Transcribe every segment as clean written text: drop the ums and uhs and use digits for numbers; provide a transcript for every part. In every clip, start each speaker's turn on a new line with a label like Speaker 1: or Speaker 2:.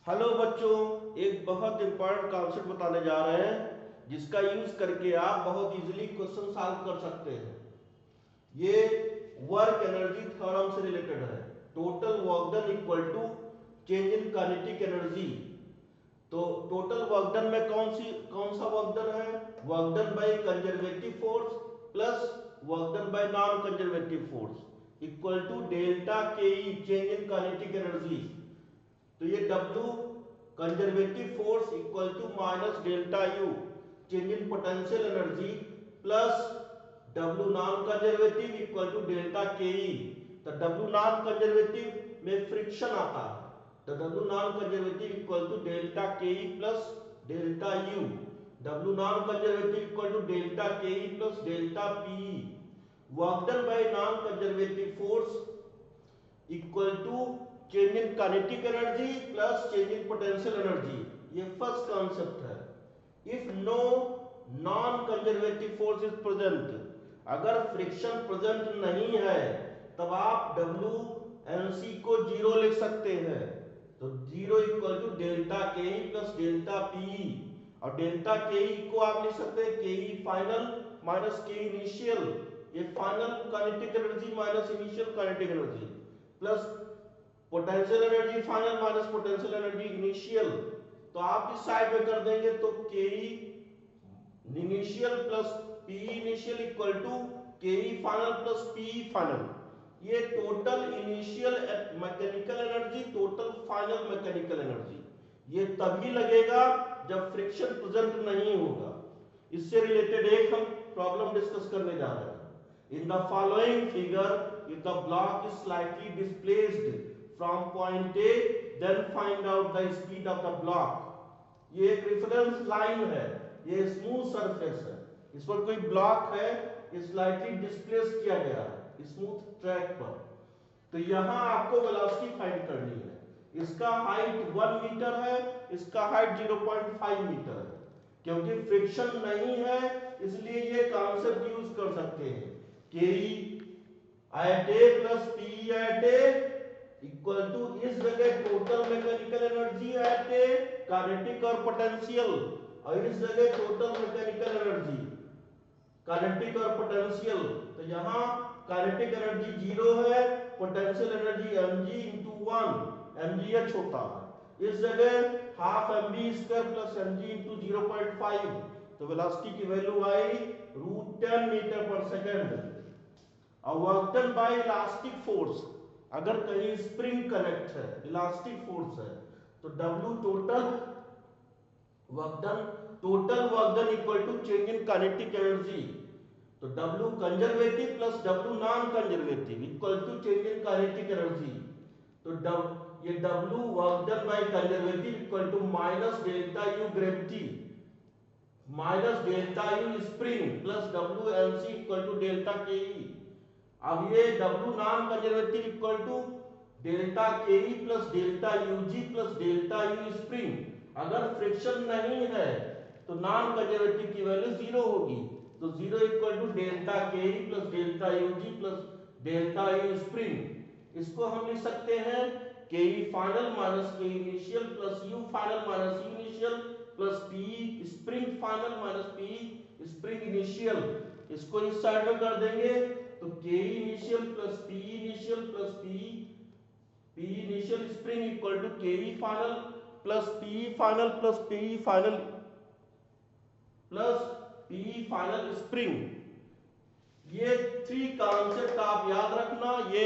Speaker 1: Hello बच्चों, एक बहुत इंपॉर्टेंट कॉन्सेप्ट बताने जा रहे हैं जिसका यूज करके आप बहुत इजीली क्वेश्चन सॉल्व कर सकते हैं। ये वर्क एनर्जी थ्योरम से रिलेटेड है। Total work done equal to change in kinetic energy. तो टोटल वर्क डन में कौन सा वर्क डन है? Work done by conservative force plus work done by non conservative force equal to delta K E change in kinetic energy. तो ये W conservative force equal to minus delta U change in potential energy plus W non conservative equal to delta KE। तो W non conservative में friction आता है, तो W non conservative equal to delta KE plus delta U। W non conservative equal to delta KE plus delta PE। Work done by non conservative force equal to change in kinetic energy plus change in potential energy. ये first concept है। If no non conservative force is present, अगर friction present नहीं है तब आप W NC को zero लिख सकते हैं। तो zero equal to delta KE plus delta PE, और डेल्टा KE को आप लिख सकते हैं KE final minus KE initial. ये final kinetic energy minus initial kinetic energy plus potential energy final minus potential energy initial. तो आप इस साइड में कर देंगे तो KE initial plus PE initial equal to KE final plus PE final. ये total initial mechanical energy, total final mechanical energy, ये तभी लगेगा जब फ्रिक्शन प्रेजेंट नहीं होगा। इससे रिलेटेड एक हम प्रॉब्लम डिस्कस करने जा रहे हैं। In the following figure, if the block is slightly displaced from point A, then find out the speed of the block। ये एक रेफरेंस लाइन है, ये स्मूथ सरफेस है, इस पर कोई ब्लॉक है, ये स्लाइटली डिस्प्लेस किया गया है स्मूथ ट्रैक पर। तो यहां आपको वेलोसिटी फाइंड करनी है। इसका हाइट 1 मीटर है, इसका हाइट 0.5 मीटर है। क्योंकि फ्रिक्शन नहीं है इसलिए ये कॉन्सेप्ट यूज कर सकते हैं। KE at A plus PE at A equal to, इस जगह total mechanical energy at A kinetic और पोटेंशियल, और इस जगह टोटल मैकेनिकल एनर्जी काइनेटिक और पोटेंशियल। तो यहाँ काइनेटिक एनर्जी 0 है, potential energy mg into 1, mgh होता है। इस जगह half mv square plus mg into 0.5, तो वेलोसिटी की वैल्यू आई √10 मीटर पर सेकेंड। और work done by elastic force, अगर कहीं स्प्रिंग कनेक्ट है, इलास्टिक फोर्स है, तो W total work done equal to change in kinetic energy. तो W conservative plus W non conservative equal to change in kinetic energy. तो ये W work done by conservative equal to minus delta U gravity minus delta U spring plus W NC equal to delta KE। अब ये W non conservative equal to delta KE plus delta UG plus delta U spring. अगर friction नहीं है तो non conservative की value 0 होगी, तो 0 equal to delta KE plus delta UG plus delta U spring. इसको हम लिख सकते हैं KE final minus KE initial plus U final minus U initial plus PE spring final minus PE spring initial. इसको इस side में कर देंगे तो KE initial plus PE initial plus PE initial spring equal to KE final plus PE final plus PE final plus PE final spring. ये 3 concept आप याद रखना। ये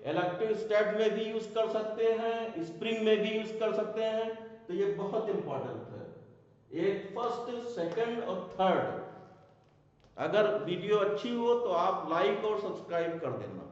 Speaker 1: इलेक्ट्रोस्टैट में भी यूज कर सकते हैं, स्प्रिंग में भी यूज कर सकते हैं, तो ये बहुत इंपॉर्टेंट है। एक फर्स्ट, सेकंड और थर्ड। अगर वीडियो अच्छी हो तो आप लाइक और सब्सक्राइब कर देना।